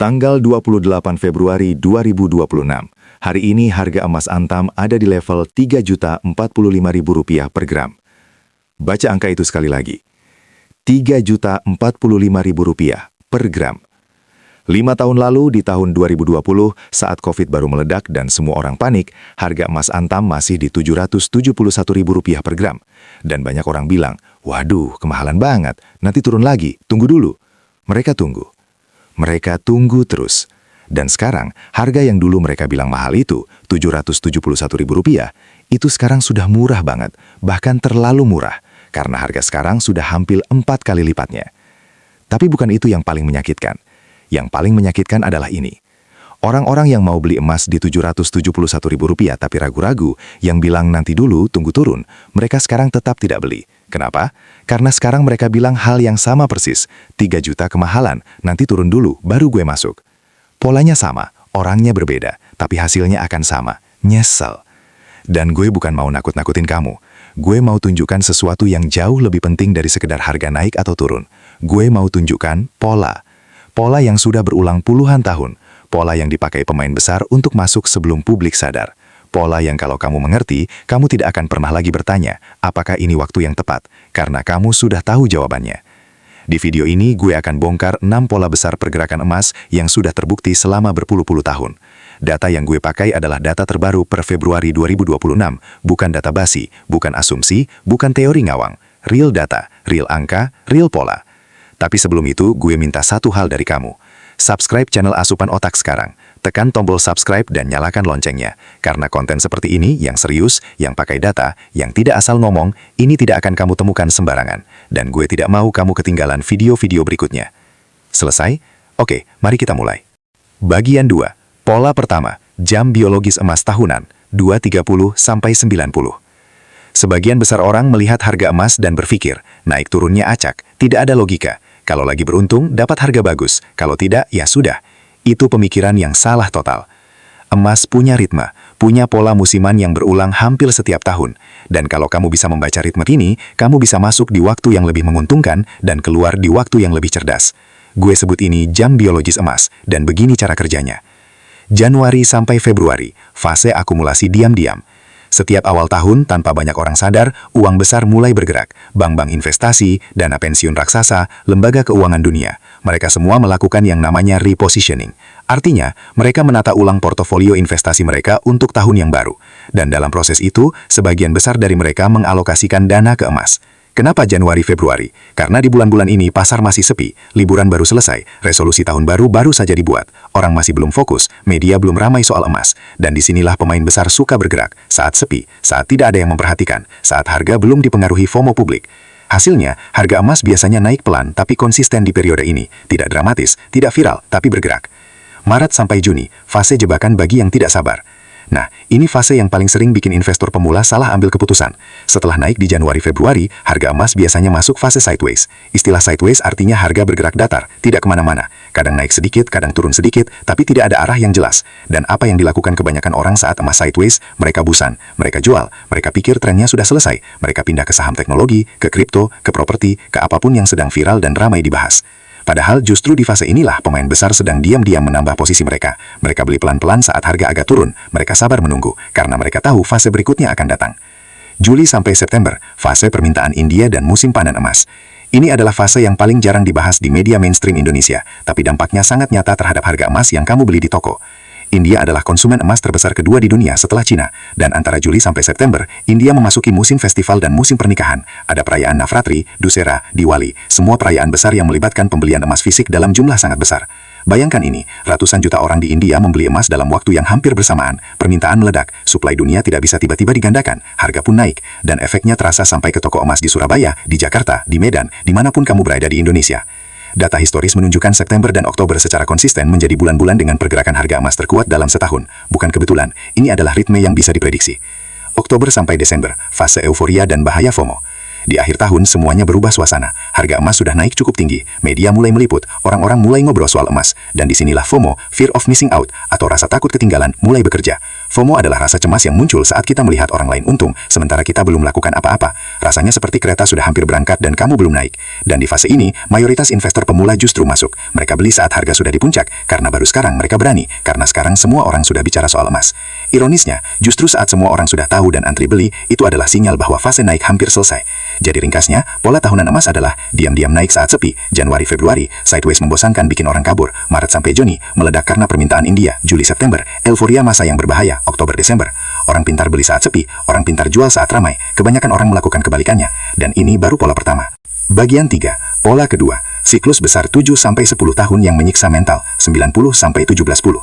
Tanggal 28 Februari 2026. Hari ini harga emas Antam ada di level Rp3.045.000 per gram. Baca angka itu sekali lagi. Rp3.045.000 per gram. 5 tahun lalu di tahun 2020 saat Covid baru meledak dan semua orang panik, harga emas Antam masih di Rp771.000 per gram. Dan banyak orang bilang, waduh kemahalan banget, nanti turun lagi, tunggu dulu. Mereka tunggu. Mereka tunggu terus. Dan sekarang, harga yang dulu mereka bilang mahal itu, Rp771.000, itu sekarang sudah murah banget, bahkan terlalu murah, karena harga sekarang sudah hampir 4 kali lipatnya. Tapi bukan itu yang paling menyakitkan. Yang paling menyakitkan adalah ini. Orang-orang yang mau beli emas di Rp771.000 tapi ragu-ragu, yang bilang nanti dulu, tunggu turun, mereka sekarang tetap tidak beli. Kenapa? Karena sekarang mereka bilang hal yang sama persis, 3 juta kemahalan, nanti turun dulu, baru gue masuk. Polanya sama, orangnya berbeda, tapi hasilnya akan sama, nyesel. Dan gue bukan mau nakut-nakutin kamu. Gue mau tunjukkan sesuatu yang jauh lebih penting dari sekedar harga naik atau turun. Gue mau tunjukkan pola. Pola yang sudah berulang puluhan tahun. Pola yang dipakai pemain besar untuk masuk sebelum publik sadar. Pola yang kalau kamu mengerti, kamu tidak akan pernah lagi bertanya, apakah ini waktu yang tepat, karena kamu sudah tahu jawabannya. Di video ini, gue akan bongkar 6 pola besar pergerakan emas yang sudah terbukti selama berpuluh-puluh tahun. Data yang gue pakai adalah data terbaru per Februari 2026, bukan data basi, bukan asumsi, bukan teori ngawang. Real data, real angka, real pola. Tapi sebelum itu, gue minta satu hal dari kamu. Subscribe channel Asupan Otak sekarang. Tekan tombol subscribe dan nyalakan loncengnya. Karena konten seperti ini, yang serius, yang pakai data, yang tidak asal ngomong, ini tidak akan kamu temukan sembarangan. Dan gue tidak mau kamu ketinggalan video-video berikutnya. Selesai? Oke, mari kita mulai. Bagian 2. Pola pertama, jam biologis emas tahunan, 2.30 sampai 90. Sebagian besar orang melihat harga emas dan berpikir, naik turunnya acak, tidak ada logika. Kalau lagi beruntung, dapat harga bagus. Kalau tidak, ya sudah. Itu pemikiran yang salah total. Emas punya ritme, punya pola musiman yang berulang hampir setiap tahun. Dan kalau kamu bisa membaca ritme ini, kamu bisa masuk di waktu yang lebih menguntungkan dan keluar di waktu yang lebih cerdas. Gue sebut ini jam biologis emas, dan begini cara kerjanya. Januari sampai Februari, fase akumulasi diam-diam. Setiap awal tahun, tanpa banyak orang sadar, uang besar mulai bergerak. Bank-bank investasi, dana pensiun raksasa, lembaga keuangan dunia. Mereka semua melakukan yang namanya repositioning. Artinya, mereka menata ulang portofolio investasi mereka untuk tahun yang baru. Dan dalam proses itu, sebagian besar dari mereka mengalokasikan dana ke emas. Kenapa Januari-Februari? Karena di bulan-bulan ini pasar masih sepi, liburan baru selesai, resolusi tahun baru saja dibuat, orang masih belum fokus, media belum ramai soal emas, dan disinilah pemain besar suka bergerak, saat sepi, saat tidak ada yang memperhatikan, saat harga belum dipengaruhi FOMO publik. Hasilnya, harga emas biasanya naik pelan tapi konsisten di periode ini, tidak dramatis, tidak viral, tapi bergerak. Maret sampai Juni, fase jebakan bagi yang tidak sabar. Nah, ini fase yang paling sering bikin investor pemula salah ambil keputusan. Setelah naik di Januari-Februari, harga emas biasanya masuk fase sideways. Istilah sideways artinya harga bergerak datar, tidak kemana-mana. Kadang naik sedikit, kadang turun sedikit, tapi tidak ada arah yang jelas. Dan apa yang dilakukan kebanyakan orang saat emas sideways, mereka busan, mereka jual, mereka pikir trennya sudah selesai. Mereka pindah ke saham teknologi, ke kripto, ke properti, ke apapun yang sedang viral dan ramai dibahas. Padahal justru di fase inilah pemain besar sedang diam-diam menambah posisi mereka. Mereka beli pelan-pelan saat harga agak turun. Mereka sabar menunggu, karena mereka tahu fase berikutnya akan datang. Juli sampai September, fase permintaan India dan musim panen emas. Ini adalah fase yang paling jarang dibahas di media mainstream Indonesia, tapi dampaknya sangat nyata terhadap harga emas yang kamu beli di toko. India adalah konsumen emas terbesar kedua di dunia setelah Cina, dan antara Juli sampai September, India memasuki musim festival dan musim pernikahan. Ada perayaan Navratri, Dussehra, Diwali, semua perayaan besar yang melibatkan pembelian emas fisik dalam jumlah sangat besar. Bayangkan ini, ratusan juta orang di India membeli emas dalam waktu yang hampir bersamaan. Permintaan meledak, suplai dunia tidak bisa tiba-tiba digandakan, harga pun naik, dan efeknya terasa sampai ke toko emas di Surabaya, di Jakarta, di Medan, dimanapun kamu berada di Indonesia. Data historis menunjukkan September dan Oktober secara konsisten menjadi bulan-bulan dengan pergerakan harga emas terkuat dalam setahun. Bukan kebetulan, ini adalah ritme yang bisa diprediksi. Oktober sampai Desember, fase euforia dan bahaya FOMO. Di akhir tahun semuanya berubah suasana. Harga emas sudah naik cukup tinggi, media mulai meliput, orang-orang mulai ngobrol soal emas, dan disinilah FOMO, fear of missing out, atau rasa takut ketinggalan, mulai bekerja. FOMO adalah rasa cemas yang muncul saat kita melihat orang lain untung, sementara kita belum melakukan apa-apa. Rasanya seperti kereta sudah hampir berangkat dan kamu belum naik. Dan di fase ini, mayoritas investor pemula justru masuk. Mereka beli saat harga sudah di puncak, karena baru sekarang mereka berani, karena sekarang semua orang sudah bicara soal emas. Ironisnya, justru saat semua orang sudah tahu dan antri beli, itu adalah sinyal bahwa fase naik hampir selesai. Jadi ringkasnya, pola tahunan emas adalah diam-diam naik saat sepi, Januari-Februari, sideways membosankan bikin orang kabur, Maret sampai Juni, meledak karena permintaan India, Juli-September, euforia masa yang berbahaya, Oktober-Desember. Orang pintar beli saat sepi, orang pintar jual saat ramai, kebanyakan orang melakukan kebalikannya, dan ini baru pola pertama. Bagian 3, pola kedua, siklus besar 7-10 tahun yang menyiksa mental, 90-17-10.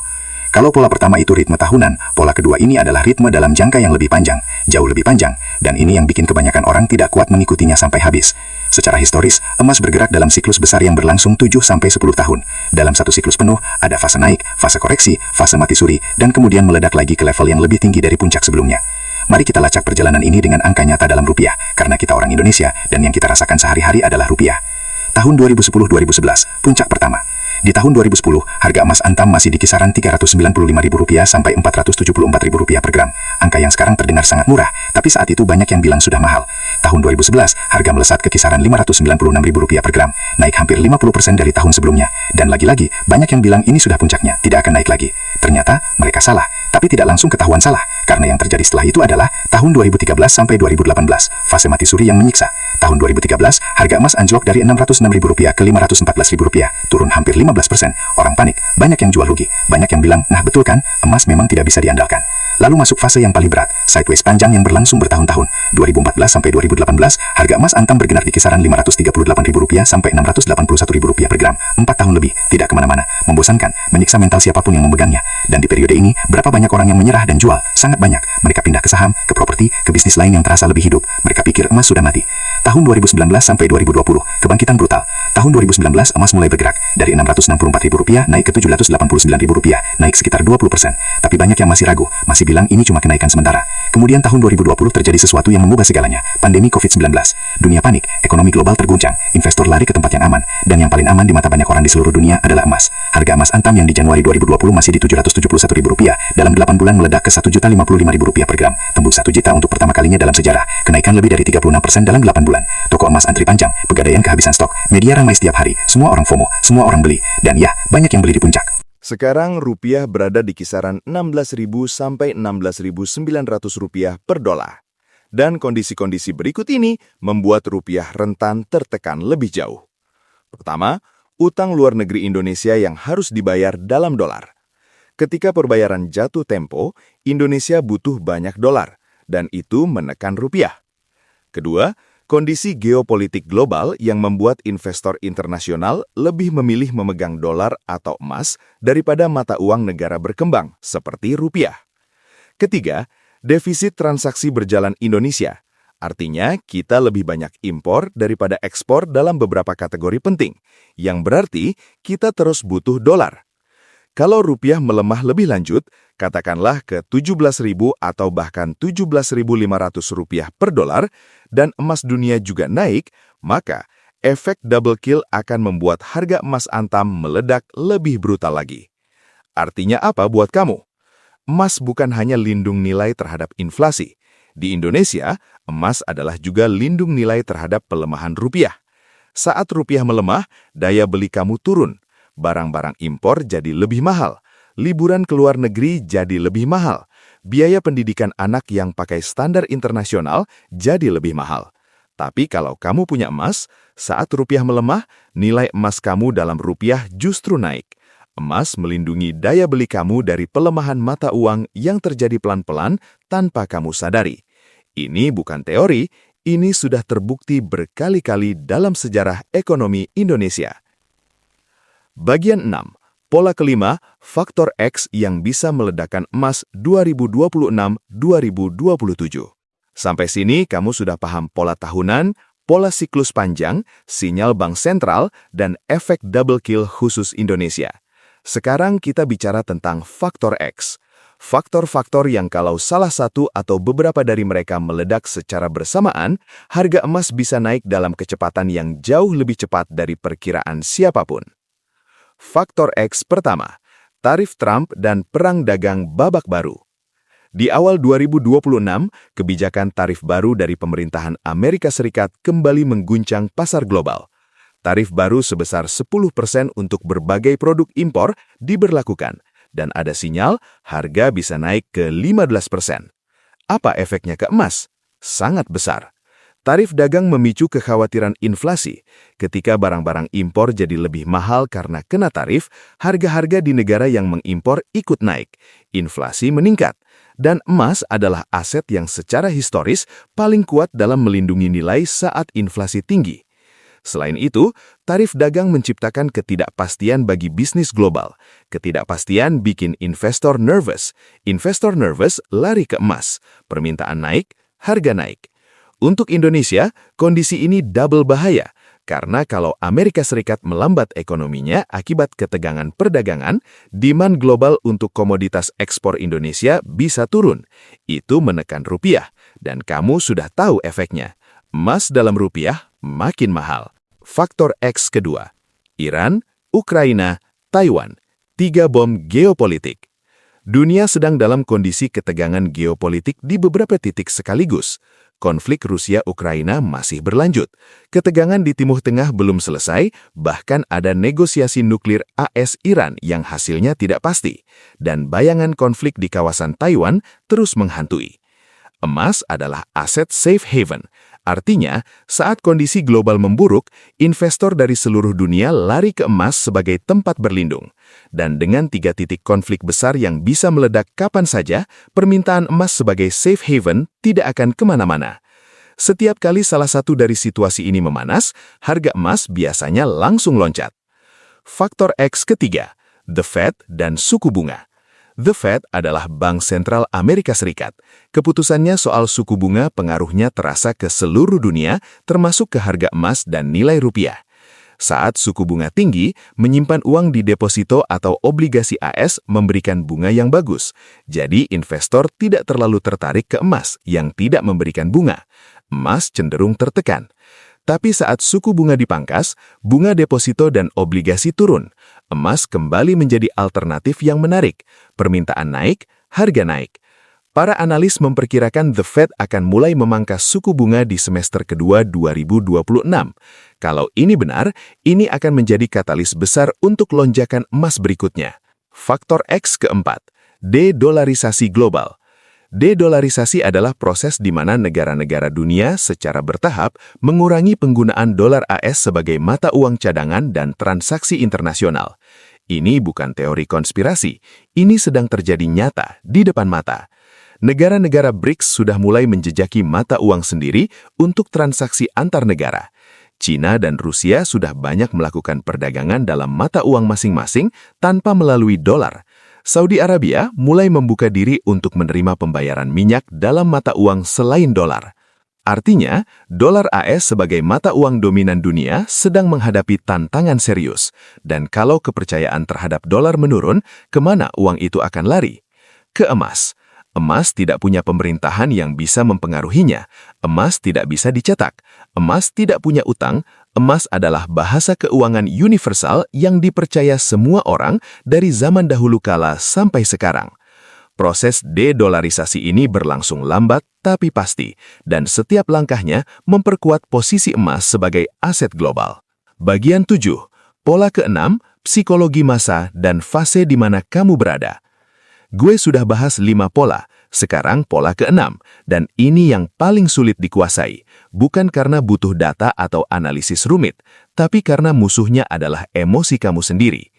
Kalau pola pertama itu ritme tahunan, pola kedua ini adalah ritme dalam jangka yang lebih panjang, jauh lebih panjang, dan ini yang bikin kebanyakan orang tidak kuat mengikutinya sampai habis. Secara historis, emas bergerak dalam siklus besar yang berlangsung 7-10 tahun. Dalam satu siklus penuh, ada fase naik, fase koreksi, fase mati suri, dan kemudian meledak lagi ke level yang lebih tinggi dari puncak sebelumnya. Mari kita lacak perjalanan ini dengan angka nyata dalam rupiah, karena kita orang Indonesia, dan yang kita rasakan sehari-hari adalah rupiah. Tahun 2010-2011, puncak pertama. Di tahun 2010, harga emas antam masih di kisaran Rp395.000 sampai Rp474.000 per gram. Angka yang sekarang terdengar sangat murah, tapi saat itu banyak yang bilang sudah mahal. Tahun 2011, harga melesat ke kisaran Rp596.000 per gram, naik hampir 50% dari tahun sebelumnya. Dan lagi-lagi, banyak yang bilang ini sudah puncaknya, tidak akan naik lagi. Ternyata, mereka salah, tapi tidak langsung ketahuan salah, karena yang terjadi setelah itu adalah tahun 2013 sampai 2018, fase mati suri yang menyiksa. Tahun 2013, harga emas anjlok dari Rp606.000 ke Rp514.000, turun hampir 15%. Orang panik, banyak yang jual rugi, banyak yang bilang, nah betul kan, emas memang tidak bisa diandalkan. Lalu masuk fase yang paling berat, sideways panjang yang berlangsung bertahun-tahun. 2014 sampai 2018, harga emas antam bergerak di kisaran Rp538.000 sampai Rp681.000 per gram. 4 tahun lebih, tidak kemana-mana, membosankan, menyiksa mental siapapun yang memegangnya. Dan di periode ini, berapa banyak orang yang menyerah dan jual? Sangat banyak. Mereka pindah ke saham, ke properti, ke bisnis lain yang terasa lebih hidup. Mereka pikir emas sudah mati. Tahun 2019 sampai 2020, kebangkitan brutal. Tahun 2019, emas mulai bergerak. Dari Rp664.000 naik ke Rp789.000, naik sekitar 20%. Tapi banyak yang masih ragu, masih bilang ini cuma kenaikan sementara. Kemudian tahun 2020 terjadi sesuatu yang mengubah segalanya, pandemi COVID-19. Dunia panik, ekonomi global terguncang, investor lari ke tempat yang aman, dan yang paling aman di mata banyak orang di seluruh dunia adalah emas. Harga emas antam yang di Januari 2020 masih di Rp771.000, dalam 8 bulan meledak ke Rp1.055.000 per gram, tembus 1 juta untuk pertama kalinya dalam sejarah, kenaikan lebih dari 36% dalam 8 bulan. Toko emas antri panjang, pegadaian kehabisan stok, media ramai setiap hari, semua orang FOMO, semua orang beli, dan ya, banyak yang beli di puncak. Sekarang rupiah berada di kisaran Rp16.000 sampai Rp16.900 per dolar. Dan kondisi-kondisi berikut ini membuat rupiah rentan tertekan lebih jauh. Pertama, utang luar negeri Indonesia yang harus dibayar dalam dolar. Ketika perbayaran jatuh tempo, Indonesia butuh banyak dolar, dan itu menekan rupiah. Kedua, kondisi geopolitik global yang membuat investor internasional lebih memilih memegang dolar atau emas daripada mata uang negara berkembang, seperti rupiah. Ketiga, defisit transaksi berjalan Indonesia. Artinya, kita lebih banyak impor daripada ekspor dalam beberapa kategori penting, yang berarti kita terus butuh dolar. Kalau rupiah melemah lebih lanjut, katakanlah ke 17.000 atau bahkan 17.500 rupiah per dolar, dan emas dunia juga naik, maka efek double kill akan membuat harga emas antam meledak lebih brutal lagi. Artinya apa buat kamu? Emas bukan hanya lindung nilai terhadap inflasi. Di Indonesia, emas adalah juga lindung nilai terhadap pelemahan rupiah. Saat rupiah melemah, daya beli kamu turun. Barang-barang impor jadi lebih mahal, liburan ke luar negeri jadi lebih mahal, biaya pendidikan anak yang pakai standar internasional jadi lebih mahal. Tapi kalau kamu punya emas, saat rupiah melemah, nilai emas kamu dalam rupiah justru naik. Emas melindungi daya beli kamu dari pelemahan mata uang yang terjadi pelan-pelan tanpa kamu sadari. Ini bukan teori, ini sudah terbukti berkali-kali dalam sejarah ekonomi Indonesia. Bagian 6. Pola kelima, faktor X yang bisa meledakkan emas 2026-2027. Sampai sini kamu sudah paham pola tahunan, pola siklus panjang, sinyal bank sentral, dan efek double kill khusus Indonesia. Sekarang kita bicara tentang faktor X. Faktor-faktor yang kalau salah satu atau beberapa dari mereka meledak secara bersamaan, harga emas bisa naik dalam kecepatan yang jauh lebih cepat dari perkiraan siapapun. Faktor X pertama, tarif Trump dan perang dagang babak baru. Di awal 2026, kebijakan tarif baru dari pemerintahan Amerika Serikat kembali mengguncang pasar global. Tarif baru sebesar 10% untuk berbagai produk impor diberlakukan, dan ada sinyal harga bisa naik ke 15%. Apa efeknya ke emas? Sangat besar. Tarif dagang memicu kekhawatiran inflasi. Ketika barang-barang impor jadi lebih mahal karena kena tarif, harga-harga di negara yang mengimpor ikut naik. Inflasi meningkat. Dan emas adalah aset yang secara historis paling kuat dalam melindungi nilai saat inflasi tinggi. Selain itu, tarif dagang menciptakan ketidakpastian bagi bisnis global. Ketidakpastian bikin investor nervous. Investor nervous lari ke emas. Permintaan naik, harga naik. Untuk Indonesia, kondisi ini double bahaya. Karena kalau Amerika Serikat melambat ekonominya akibat ketegangan perdagangan, demand global untuk komoditas ekspor Indonesia bisa turun. Itu menekan rupiah, dan kamu sudah tahu efeknya. Emas dalam rupiah makin mahal. Faktor X kedua, Iran, Ukraina, Taiwan. 3 bom geopolitik. Dunia sedang dalam kondisi ketegangan geopolitik di beberapa titik sekaligus. Konflik Rusia-Ukraina masih berlanjut. Ketegangan di Timur Tengah belum selesai, bahkan ada negosiasi nuklir AS-Iran yang hasilnya tidak pasti. Dan bayangan konflik di kawasan Taiwan terus menghantui. Emas adalah aset safe haven. Artinya, saat kondisi global memburuk, investor dari seluruh dunia lari ke emas sebagai tempat berlindung. Dan dengan 3 titik konflik besar yang bisa meledak kapan saja, permintaan emas sebagai safe haven tidak akan kemana-mana. Setiap kali salah satu dari situasi ini memanas, harga emas biasanya langsung loncat. Faktor X ketiga, The Fed dan suku bunga. The Fed adalah Bank Sentral Amerika Serikat. Keputusannya soal suku bunga pengaruhnya terasa ke seluruh dunia, termasuk ke harga emas dan nilai rupiah. Saat suku bunga tinggi, menyimpan uang di deposito atau obligasi AS memberikan bunga yang bagus. Jadi investor tidak terlalu tertarik ke emas yang tidak memberikan bunga. Emas cenderung tertekan. Tapi saat suku bunga dipangkas, bunga deposito dan obligasi turun. Emas kembali menjadi alternatif yang menarik. Permintaan naik, harga naik. Para analis memperkirakan The Fed akan mulai memangkas suku bunga di semester kedua 2026. Kalau ini benar, ini akan menjadi katalis besar untuk lonjakan emas berikutnya. Faktor X keempat, de-dolarisasi global. De-dolarisasi adalah proses di mana negara-negara dunia secara bertahap mengurangi penggunaan dolar AS sebagai mata uang cadangan dan transaksi internasional. Ini bukan teori konspirasi, ini sedang terjadi nyata di depan mata. Negara-negara BRICS sudah mulai menjejaki mata uang sendiri untuk transaksi antar negara. China dan Rusia sudah banyak melakukan perdagangan dalam mata uang masing-masing tanpa melalui dolar. Saudi Arabia mulai membuka diri untuk menerima pembayaran minyak dalam mata uang selain dolar. Artinya, dolar AS sebagai mata uang dominan dunia sedang menghadapi tantangan serius. Dan kalau kepercayaan terhadap dolar menurun, kemana uang itu akan lari? Ke emas. Emas tidak punya pemerintahan yang bisa mempengaruhinya. Emas tidak bisa dicetak. Emas tidak punya utang. Emas adalah bahasa keuangan universal yang dipercaya semua orang dari zaman dahulu kala sampai sekarang. Proses de-dolarisasi ini berlangsung lambat tapi pasti, dan setiap langkahnya memperkuat posisi emas sebagai aset global. Bagian 7. Pola ke-6, psikologi masa dan fase di mana kamu berada. Gue sudah bahas 5 pola, sekarang pola ke-6, dan ini yang paling sulit dikuasai, bukan karena butuh data atau analisis rumit, tapi karena musuhnya adalah emosi kamu sendiri.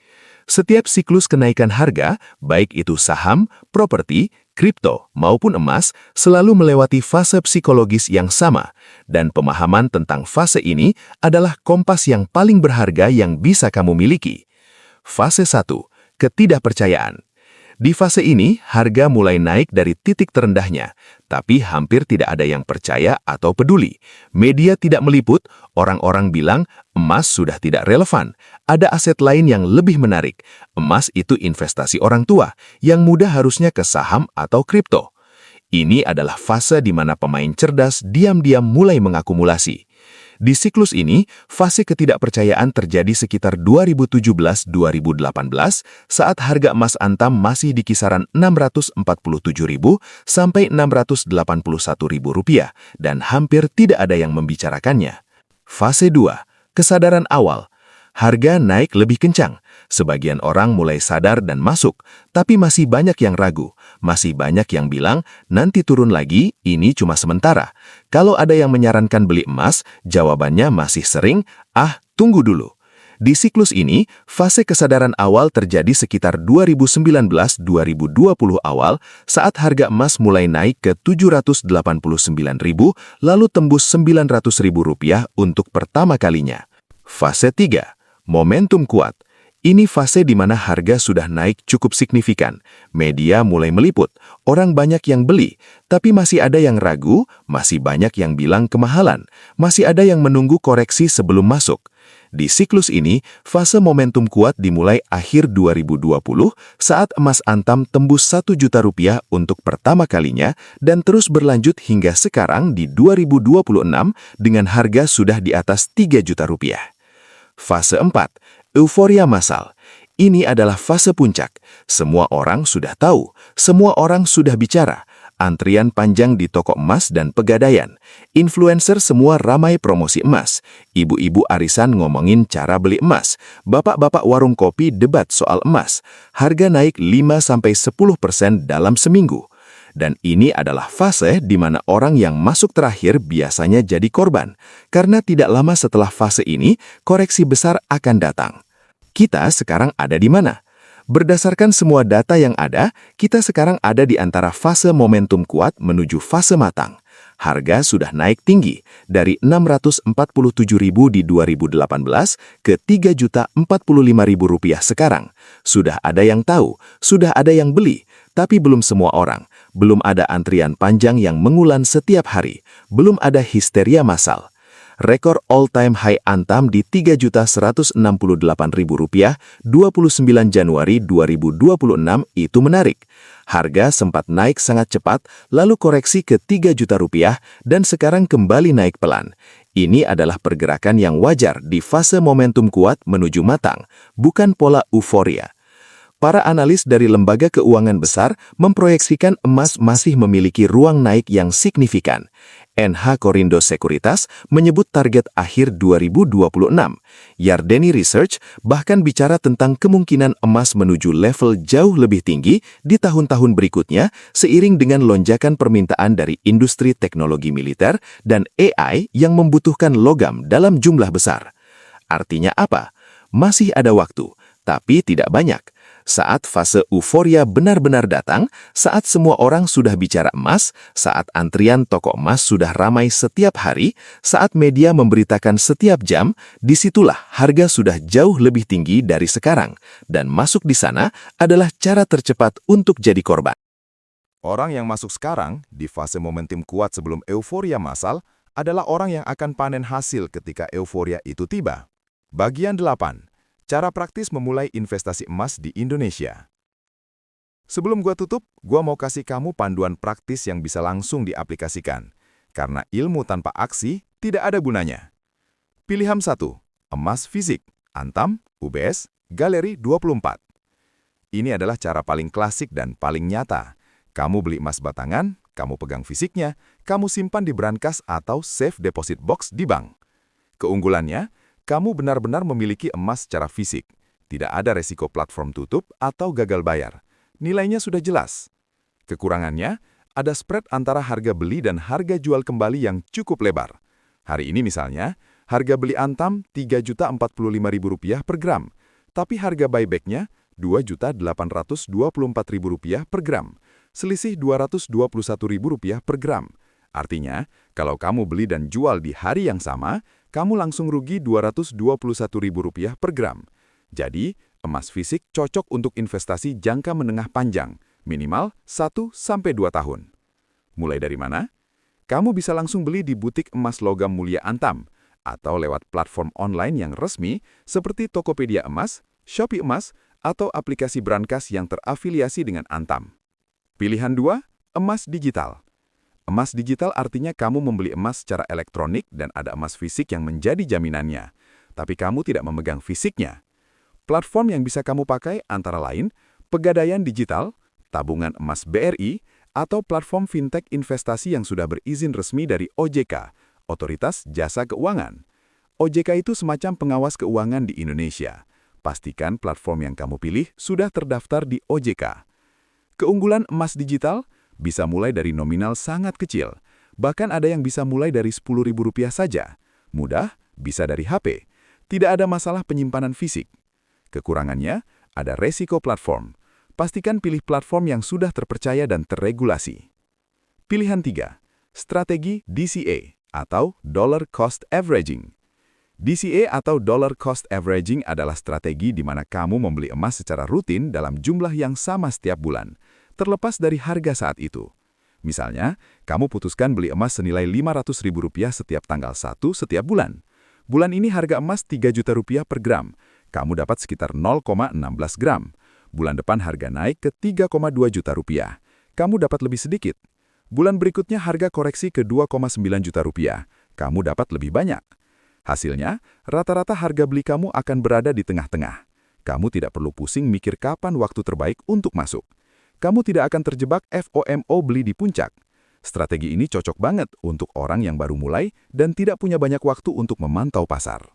Setiap siklus kenaikan harga, baik itu saham, properti, kripto, maupun emas, selalu melewati fase psikologis yang sama, dan pemahaman tentang fase ini adalah kompas yang paling berharga yang bisa kamu miliki. Fase 1. Ketidakpercayaan. Di fase ini, harga mulai naik dari titik terendahnya, tapi hampir tidak ada yang percaya atau peduli. Media tidak meliput, orang-orang bilang emas sudah tidak relevan. Ada aset lain yang lebih menarik. Emas itu investasi orang tua, yang muda harusnya ke saham atau kripto. Ini adalah fase di mana pemain cerdas diam-diam mulai mengakumulasi. Di siklus ini, fase ketidakpercayaan terjadi sekitar 2017-2018 saat harga emas Antam masih di kisaran Rp647.000 sampai Rp681.000 dan hampir tidak ada yang membicarakannya. Fase 2, kesadaran awal. Harga naik lebih kencang. Sebagian orang mulai sadar dan masuk, tapi masih banyak yang ragu. Masih banyak yang bilang, nanti turun lagi, ini cuma sementara. Kalau ada yang menyarankan beli emas, jawabannya masih sering, tunggu dulu. Di siklus ini, fase kesadaran awal terjadi sekitar 2019-2020 awal saat harga emas mulai naik ke Rp789.000 lalu tembus Rp900.000 untuk pertama kalinya. Fase 3, momentum kuat. Ini fase di mana harga sudah naik cukup signifikan. Media mulai meliput, orang banyak yang beli, tapi masih ada yang ragu, masih banyak yang bilang kemahalan, masih ada yang menunggu koreksi sebelum masuk. Di siklus ini, fase momentum kuat dimulai akhir 2020 saat emas Antam tembus Rp1 juta untuk pertama kalinya dan terus berlanjut hingga sekarang di 2026 dengan harga sudah di atas Rp3 juta. Fase 4, euforia massal. Ini adalah fase puncak. Semua orang sudah tahu, semua orang sudah bicara. Antrian panjang di toko emas dan pegadaian. Influencer semua ramai promosi emas. Ibu-ibu arisan ngomongin cara beli emas. Bapak-bapak warung kopi debat soal emas. Harga naik 5-10% dalam seminggu. Dan ini adalah fase di mana orang yang masuk terakhir biasanya jadi korban. Karena tidak lama setelah fase ini, koreksi besar akan datang. Kita sekarang ada di mana? Berdasarkan semua data yang ada, kita sekarang ada di antara fase momentum kuat menuju fase matang. Harga sudah naik tinggi, dari Rp647.000 di 2018 ke Rp3.045.000 sekarang. Sudah ada yang tahu, sudah ada yang beli, tapi belum semua orang. Belum ada antrian panjang yang mengulan setiap hari. Belum ada histeria massal. Rekor all-time high Antam di Rp3.168.000 29 Januari 2026 itu menarik. Harga sempat naik sangat cepat, lalu koreksi ke Rp3 juta dan sekarang kembali naik pelan. Ini adalah pergerakan yang wajar di fase momentum kuat menuju matang, bukan pola euforia. Para analis dari lembaga keuangan besar memproyeksikan emas masih memiliki ruang naik yang signifikan. NH Korindo Sekuritas menyebut target akhir 2026. Yardeni Research bahkan bicara tentang kemungkinan emas menuju level jauh lebih tinggi di tahun-tahun berikutnya seiring dengan lonjakan permintaan dari industri teknologi militer dan AI yang membutuhkan logam dalam jumlah besar. Artinya apa? Masih ada waktu, tapi tidak banyak. Saat fase euforia benar-benar datang, saat semua orang sudah bicara emas, saat antrian toko emas sudah ramai setiap hari, saat media memberitakan setiap jam, disitulah harga sudah jauh lebih tinggi dari sekarang, dan masuk di sana adalah cara tercepat untuk jadi korban. Orang yang masuk sekarang, di fase momentum kuat sebelum euforia massal, adalah orang yang akan panen hasil ketika euforia itu tiba. Bagian 8. Cara praktis memulai investasi emas di Indonesia. Sebelum gua tutup, gua mau kasih kamu panduan praktis yang bisa langsung diaplikasikan. Karena ilmu tanpa aksi tidak ada gunanya. Pilihan 1. Emas fisik, Antam, UBS, Galeri 24. Ini adalah cara paling klasik dan paling nyata. Kamu beli emas batangan, kamu pegang fisiknya, kamu simpan di brankas atau safe deposit box di bank. Keunggulannya, kamu benar-benar memiliki emas secara fisik. Tidak ada resiko platform tutup atau gagal bayar. Nilainya sudah jelas. Kekurangannya, ada spread antara harga beli dan harga jual kembali yang cukup lebar. Hari ini misalnya, harga beli Antam Rp3.045.000 per gram, tapi harga buyback-nya Rp2.824.000 per gram, selisih Rp221.000 per gram. Artinya, kalau kamu beli dan jual di hari yang sama, kamu langsung rugi Rp221.000 per gram. Jadi, emas fisik cocok untuk investasi jangka menengah panjang, minimal 1-2 tahun. Mulai dari mana? Kamu bisa langsung beli di butik emas logam mulia Antam, atau lewat platform online yang resmi seperti Tokopedia Emas, Shopee Emas, atau aplikasi brankas yang terafiliasi dengan Antam. Pilihan 2, emas digital. Emas digital artinya kamu membeli emas secara elektronik dan ada emas fisik yang menjadi jaminannya. Tapi kamu tidak memegang fisiknya. Platform yang bisa kamu pakai antara lain Pegadaian Digital, tabungan emas BRI, atau platform fintech investasi yang sudah berizin resmi dari OJK, Otoritas Jasa Keuangan. OJK itu semacam pengawas keuangan di Indonesia. Pastikan platform yang kamu pilih sudah terdaftar di OJK. Keunggulan emas digital bisa mulai dari nominal sangat kecil, bahkan ada yang bisa mulai dari Rp10.000 saja. Mudah, bisa dari HP. Tidak ada masalah penyimpanan fisik. Kekurangannya, ada resiko platform. Pastikan pilih platform yang sudah terpercaya dan terregulasi. Pilihan 3. Strategi DCA atau Dollar Cost Averaging. DCA atau Dollar Cost Averaging adalah strategi di mana kamu membeli emas secara rutin dalam jumlah yang sama setiap bulan, terlepas dari harga saat itu. Misalnya, kamu putuskan beli emas senilai Rp500.000 setiap tanggal 1 setiap bulan. Bulan ini harga emas Rp3 juta per gram. Kamu dapat sekitar 0,16 gram. Bulan depan harga naik ke Rp3,2 juta. Kamu dapat lebih sedikit. Bulan berikutnya harga koreksi ke Rp2,9 juta. Kamu dapat lebih banyak. Hasilnya, rata-rata harga beli kamu akan berada di tengah-tengah. Kamu tidak perlu pusing mikir kapan waktu terbaik untuk masuk. Kamu tidak akan terjebak FOMO beli di puncak. Strategi ini cocok banget untuk orang yang baru mulai dan tidak punya banyak waktu untuk memantau pasar.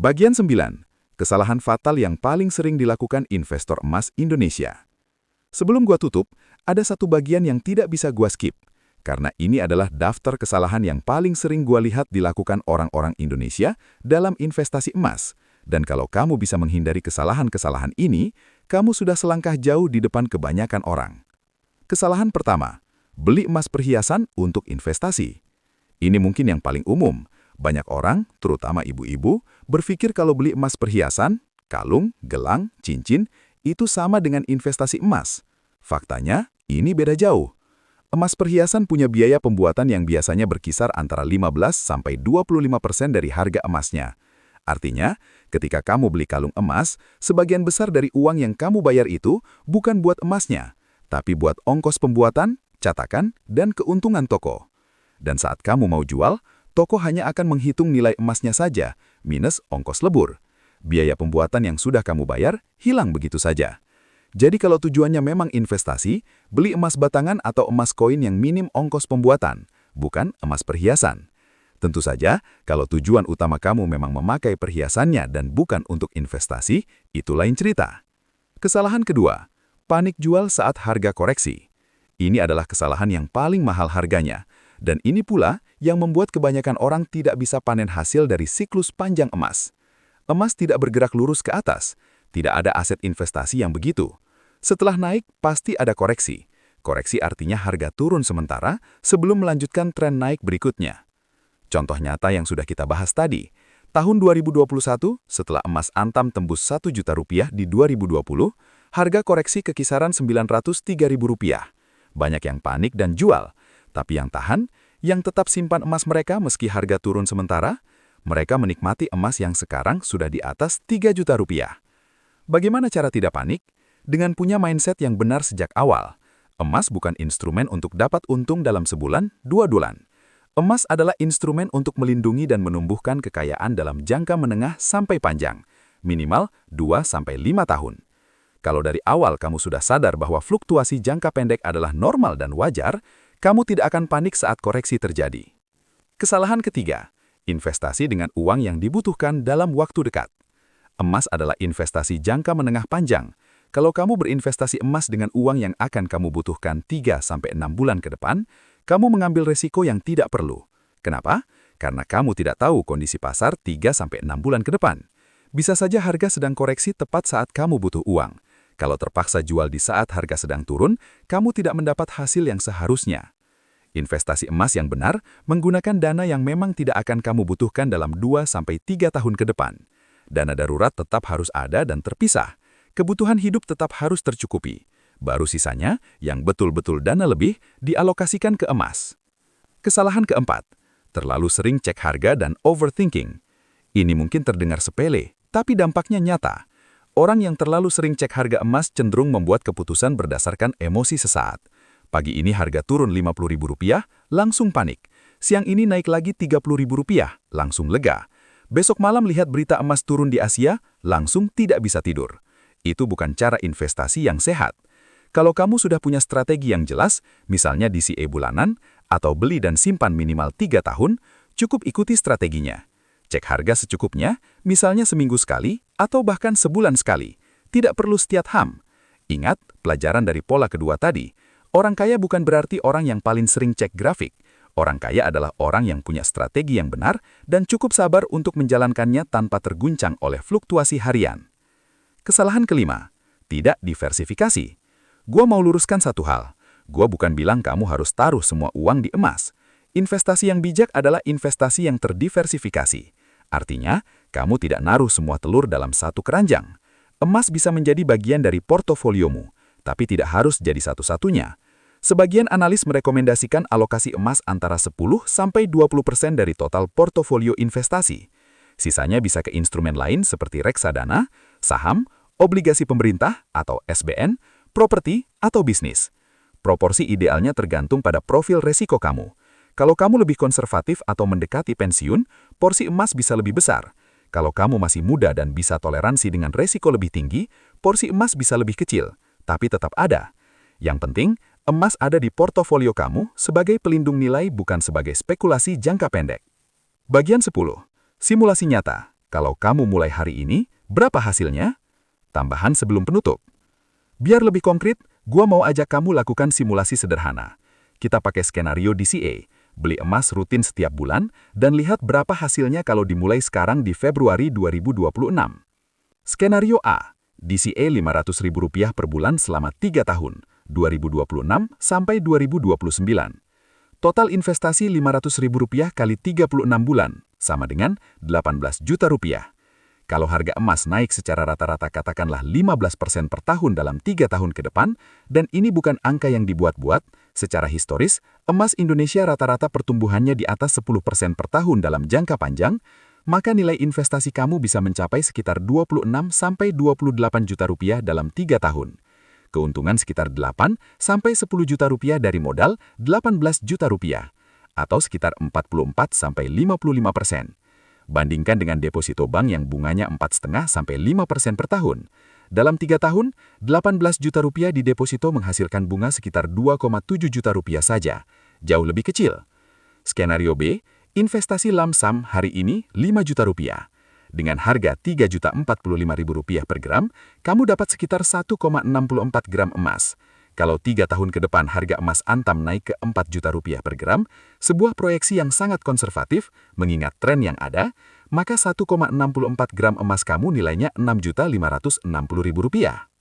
Bagian 9. Kesalahan fatal yang paling sering dilakukan investor emas Indonesia. Sebelum gua tutup, ada satu bagian yang tidak bisa gua skip, karena ini adalah daftar kesalahan yang paling sering gua lihat dilakukan orang-orang Indonesia dalam investasi emas. Dan kalau kamu bisa menghindari kesalahan-kesalahan ini, kamu sudah selangkah jauh di depan kebanyakan orang. Kesalahan pertama, beli emas perhiasan untuk investasi. Ini mungkin yang paling umum. Banyak orang, terutama ibu-ibu, berpikir kalau beli emas perhiasan, kalung, gelang, cincin, itu sama dengan investasi emas. Faktanya, ini beda jauh. Emas perhiasan punya biaya pembuatan yang biasanya berkisar antara 15–25% dari harga emasnya. Artinya, ketika kamu beli kalung emas, sebagian besar dari uang yang kamu bayar itu bukan buat emasnya, tapi buat ongkos pembuatan, catakan, dan keuntungan toko. Dan saat kamu mau jual, toko hanya akan menghitung nilai emasnya saja, minus ongkos lebur. Biaya pembuatan yang sudah kamu bayar, hilang begitu saja. Jadi kalau tujuannya memang investasi, beli emas batangan atau emas koin yang minim ongkos pembuatan, bukan emas perhiasan. Tentu saja, kalau tujuan utama kamu memang memakai perhiasannya dan bukan untuk investasi, itu lain cerita. Kesalahan kedua, panik jual saat harga koreksi. Ini adalah kesalahan yang paling mahal harganya, dan ini pula yang membuat kebanyakan orang tidak bisa panen hasil dari siklus panjang emas. Emas tidak bergerak lurus ke atas, tidak ada aset investasi yang begitu. Setelah naik, pasti ada koreksi. Koreksi artinya harga turun sementara sebelum melanjutkan tren naik berikutnya. Contoh nyata yang sudah kita bahas tadi, tahun 2021 setelah emas antam tembus Rp1 juta di 2020, harga koreksi ke kisaran Rp903.000. Banyak yang panik dan jual, tapi yang tahan, yang tetap simpan emas mereka meski harga turun sementara, mereka menikmati emas yang sekarang sudah di atas Rp3 juta. Bagaimana cara tidak panik? Dengan punya mindset yang benar sejak awal. Emas bukan instrumen untuk dapat untung dalam sebulan, 2 bulan. Emas adalah instrumen untuk melindungi dan menumbuhkan kekayaan dalam jangka menengah sampai panjang, minimal 2–5 tahun. Kalau dari awal kamu sudah sadar bahwa fluktuasi jangka pendek adalah normal dan wajar, kamu tidak akan panik saat koreksi terjadi. Kesalahan ketiga, investasi dengan uang yang dibutuhkan dalam waktu dekat. Emas adalah investasi jangka menengah panjang. Kalau kamu berinvestasi emas dengan uang yang akan kamu butuhkan 3–6 bulan ke depan, kamu mengambil resiko yang tidak perlu. Kenapa? Karena kamu tidak tahu kondisi pasar 3–6 bulan ke depan. Bisa saja harga sedang koreksi tepat saat kamu butuh uang. Kalau terpaksa jual di saat harga sedang turun, kamu tidak mendapat hasil yang seharusnya. Investasi emas yang benar menggunakan dana yang memang tidak akan kamu butuhkan dalam 2–3 tahun ke depan. Dana darurat tetap harus ada dan terpisah. Kebutuhan hidup tetap harus tercukupi. Baru sisanya, yang betul-betul dana lebih, dialokasikan ke emas. Kesalahan keempat, terlalu sering cek harga dan overthinking. Ini mungkin terdengar sepele, tapi dampaknya nyata. Orang yang terlalu sering cek harga emas cenderung membuat keputusan berdasarkan emosi sesaat. Pagi ini harga turun Rp50.000, langsung panik. Siang ini naik lagi Rp30.000, langsung lega. Besok malam lihat berita emas turun di Asia, langsung tidak bisa tidur. Itu bukan cara investasi yang sehat. Kalau kamu sudah punya strategi yang jelas, misalnya DCA bulanan, atau beli dan simpan minimal 3 tahun, cukup ikuti strateginya. Cek harga secukupnya, misalnya seminggu sekali, atau bahkan sebulan sekali. Tidak perlu setiap ham. Ingat, pelajaran dari pola kedua tadi, orang kaya bukan berarti orang yang paling sering cek grafik. Orang kaya adalah orang yang punya strategi yang benar dan cukup sabar untuk menjalankannya tanpa terguncang oleh fluktuasi harian. Kesalahan kelima, tidak diversifikasi. Gua mau luruskan satu hal. Gua bukan bilang kamu harus taruh semua uang di emas. Investasi yang bijak adalah investasi yang terdiversifikasi. Artinya, kamu tidak naruh semua telur dalam satu keranjang. Emas bisa menjadi bagian dari portofoliomu, tapi tidak harus jadi satu-satunya. Sebagian analis merekomendasikan alokasi emas antara 10–20% dari total portofolio investasi. Sisanya bisa ke instrumen lain seperti reksadana, saham, obligasi pemerintah atau SBN, properti atau bisnis. Proporsi idealnya tergantung pada profil resiko kamu. Kalau kamu lebih konservatif atau mendekati pensiun, porsi emas bisa lebih besar. Kalau kamu masih muda dan bisa toleransi dengan resiko lebih tinggi, porsi emas bisa lebih kecil, tapi tetap ada. Yang penting, emas ada di portofolio kamu sebagai pelindung nilai bukan sebagai spekulasi jangka pendek. Bagian 10. Simulasi nyata. Kalau kamu mulai hari ini, berapa hasilnya? Tambahan sebelum penutup. Biar lebih konkret, gua mau ajak kamu lakukan simulasi sederhana. Kita pakai skenario DCA, beli emas rutin setiap bulan, dan lihat berapa hasilnya kalau dimulai sekarang di Februari 2026. Skenario A, DCA Rp500.000 per bulan selama 3 tahun. 2026 sampai 2029. Total investasi Rp500.000 kali 36 bulan, sama dengan Rp18 juta. Kalau harga emas naik secara rata-rata katakanlah 15% per tahun dalam 3 tahun ke depan, dan ini bukan angka yang dibuat-buat, secara historis, emas Indonesia rata-rata pertumbuhannya di atas 10% per tahun dalam jangka panjang, maka nilai investasi kamu bisa mencapai sekitar Rp26–28 juta dalam 3 tahun. Keuntungan sekitar 8–10 juta rupiah dari modal 18 juta rupiah, atau sekitar 44–55%. Bandingkan dengan deposito bank yang bunganya 4,5–5% per tahun. Dalam 3 tahun, 18 juta rupiah di deposito menghasilkan bunga sekitar 2,7 juta rupiah saja, jauh lebih kecil. Skenario B, investasi lump sum hari ini 5 juta rupiah. Dengan harga Rp3.045.000 per gram, kamu dapat sekitar 1,64 gram emas. Kalau 3 tahun ke depan harga emas Antam naik ke 4 juta rupiah per gram, sebuah proyeksi yang sangat konservatif, mengingat tren yang ada, maka 1,64 gram emas kamu nilainya Rp6.560.000.